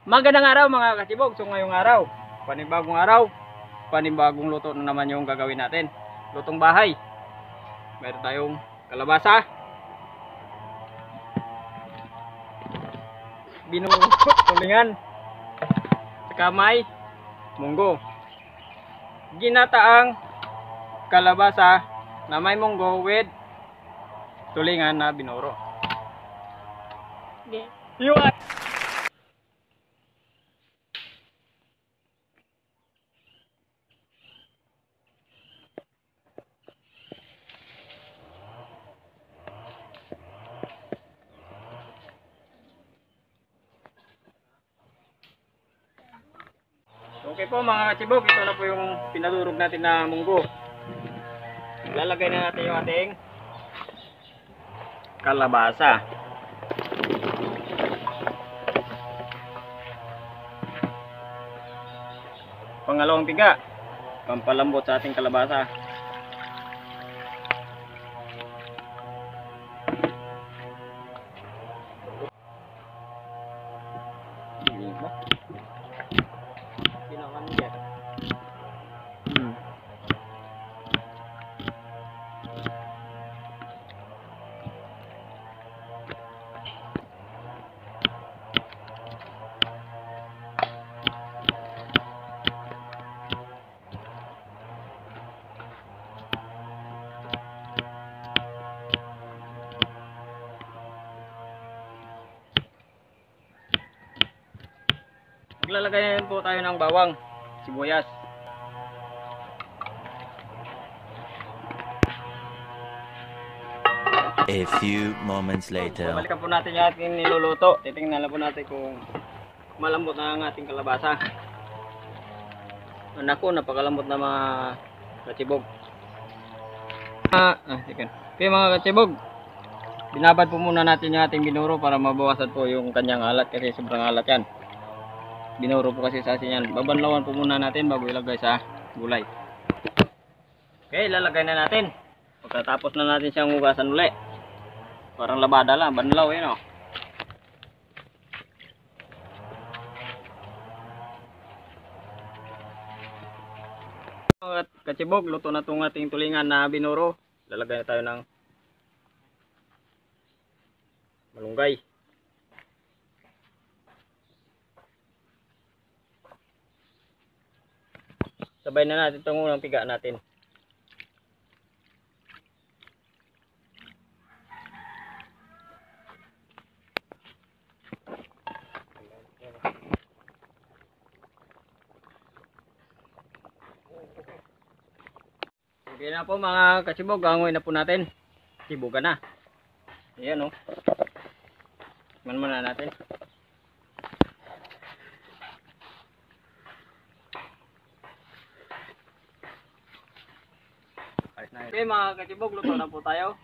Magandang araw mga kasibog. So ngayong araw, panibagong luto na naman yung gagawin natin. Lutong bahay. Meron tayong kalabasa, binungo, tulingan, saka may munggo. Ginataang kalabasa na may munggo with tulingan na binuro. Yun! Okay po mga kasibog, ito na po yung pinadurog natin na munggo. Lalagay na natin yung ating kalabasa. Pangalawang piga, pampalambot sa ating kalabasa. Maglalagay po tayo ng bawang, sibuyas. A few moments later. Balikan po natin yung ating niluluto. Titingnan na po natin kung malambot na ang ating kalabasa. Naku, napakalambot na mga katsibog. Okay mga katsibog, binabad po muna natin yung ating binuro para mabawasan po yung kanyang alat kasi sobrang alat yan. Binuro po kasi sa asin yan. Babanlawan po muna natin bago ilagay sa gulay. Okay, lalagay na natin. Pagkatapos na natin siyang hugasan uli. Parang labada lang, banlaw yun o. Mga katsibog, luto na itong ating tulingan na binuro. Lalagay na tayo ng malunggay. Sabay na natin itong unang piga natin. Okay na po mga kasibog, gangoy na po natin. Sibugan na. Ayan o. Tikman muna natin. Okay mga kasibog, luto na po tayo.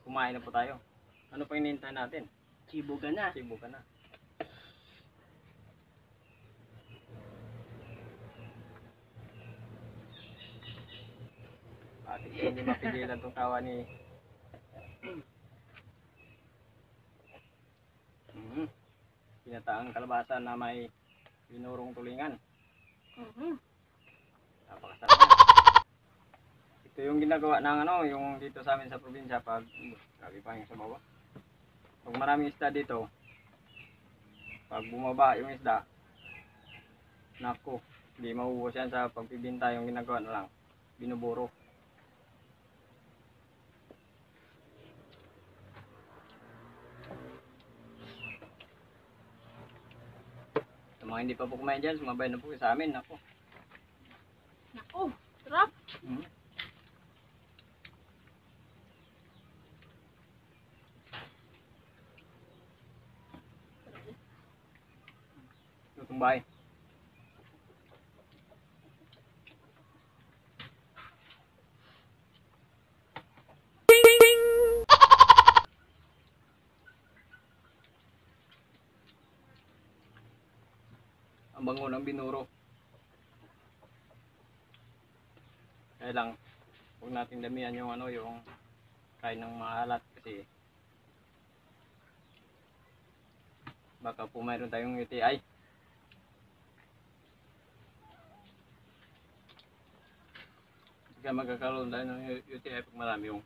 Kumain na po tayo. Ano pa hinihintay natin? Sibugan na. Sibugan na. Bakit hindi mapigilan itong tawa ni pinataang kalabasa na may binurong tulingan. Napakasarap na. Ito yung ginagawa ng yung dito sa amin sa probinsya pag grabe pa yung sa baba. Pag maraming isda dito, pag bumaba yung isda, naku, hindi mauubos yan sa pagpibinta. Yung ginagawa na lang, binuburo. Sa mga hindi pa po kumain dyan, sumabay na po sa amin. Naku. Naku, sarap. Lutong bahay. Ang bango ng binuro. Kaya lang, huwag nating damihan yung yung kain ng maalat kasi Baka po mayroon tayong UTI. Kaya magkakaroon tayo ng UTI pag marami yung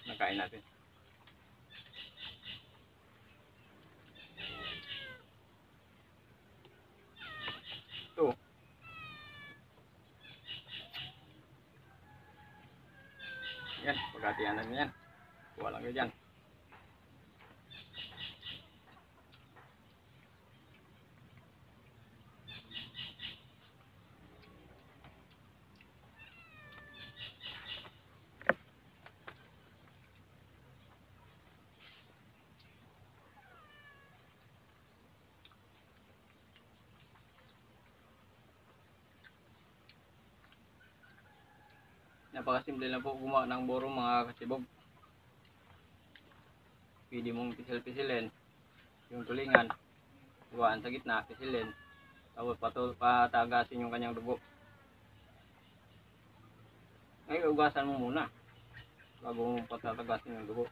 nakain natin. Ito. Yan, pagkatiyan natin yan. Kuha lang kayo dyan. Napakasimple lang po gumawa ng buro mga kasibog. Pwede mong pisil-pisilin yung tulingan, huwaan sa gitna, pisilin, tapos patagasin yung kanyang dugo. Ngayon ugasan mo muna bago mo patagasin yung dugo,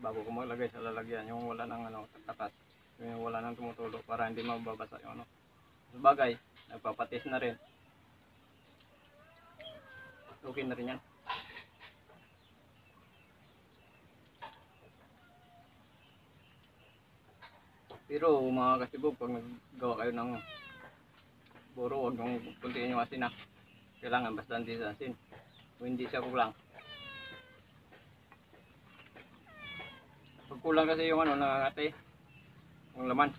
bago ko maglagay sa lalagyan yung wala ng katas, yung wala ng tumutulo para hindi mababasa yung sabagay. Nagpapatis na rin. Okay na rin yan. Pero mga kasibog, pag naggawa kayo ng buro, huwag nyung kuntiin yung asin na. Kailangan basta hindi sa asin. Kung hindi siya kulang. Pag kulang kasi yung nangangati, yung laman.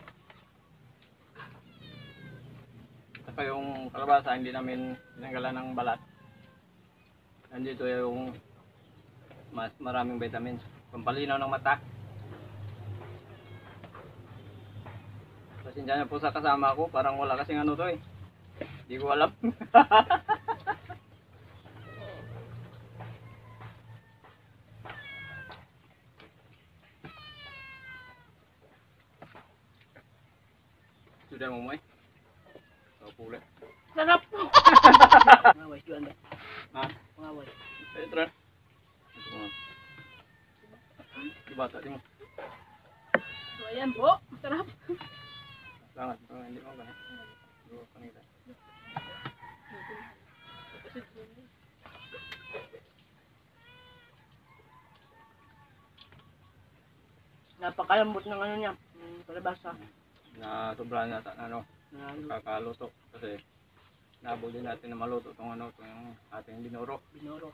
Saka yung kalabasa, hindi namin tinanggalan ng balat. Nandito yung mas maraming vitamins. Pampalinaw ng mata. Pasensya na po sa kasama ko, parang wala kasing to eh. Hindi ko alam. Sudah mo mo eh. Pula. Sarap! Maway, yun ba? Ha? Maway. Ayo tara. Di bata di mo. So, ayan po. Sarap. Langat, hindi mo ba? Dua kanila. Napakalambot ng niya. Kalabasa. Na sobrang nata kakaluto kasi nabol din natin na maluto itong itong ating binuro. Binuro.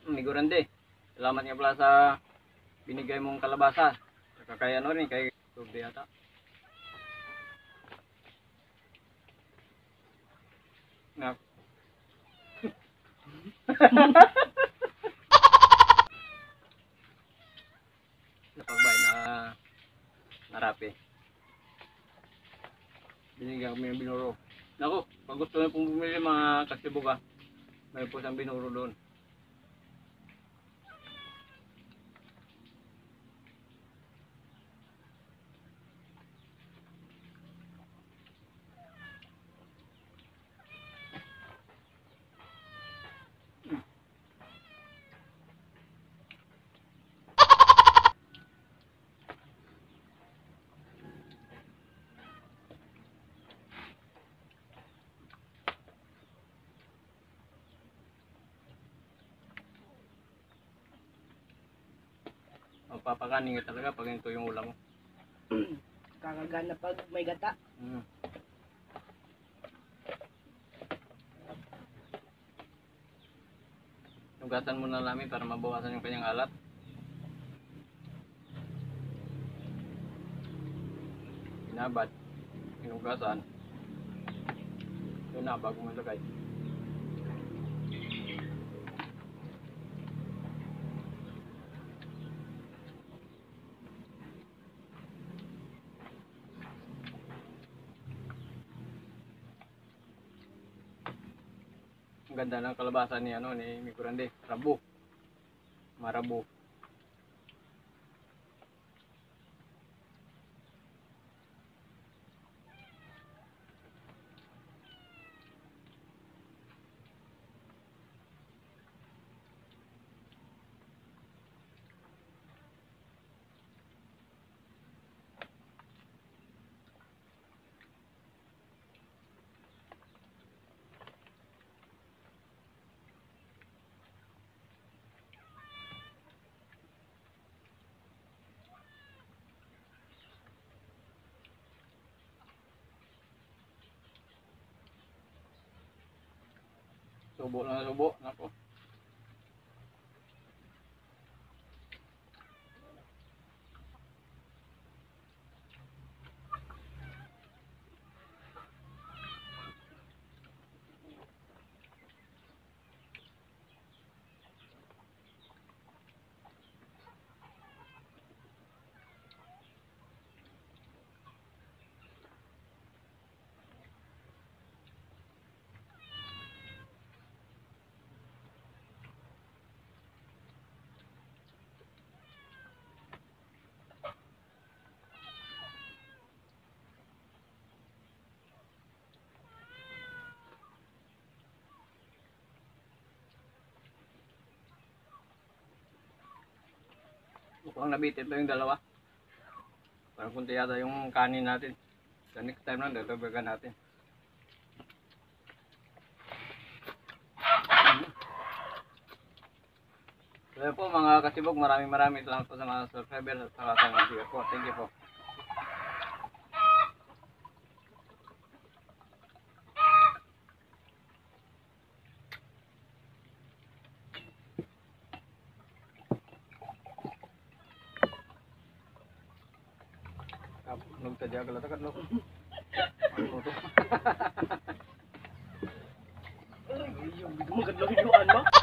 Amigo Randy, salamat nga pala sa binigay mong kalabasa. Saka kay rin, kay Tubdi ata. Nga. Napagbay na narapi. Binigyan kami ng binuro. Naku, pag gusto na pong bumili mga kasibog may po isang binuro doon. Papakanin ka talaga pag ito yung ulam mo. Kakagana pag may gata. Nugatan mo na namin para mabawasan yung kanyang alat. Binabad, inugasan. Yun na, bago mo ilagay. ganda ng kalabasa ni Miko Grande. Rabo. Marabo. Subo na subo. Nako. Mukhang nabitin to yung dalawa. Parang kunti yata yung kanin natin. So next time lang, dadabagan natin. So yun po mga kasibog, maraming salamat po sa mga subscribers at saka sa mga viewers po. Thank you po. Nagtadya ka lang takat no. Ay, yung magandang videoan mo.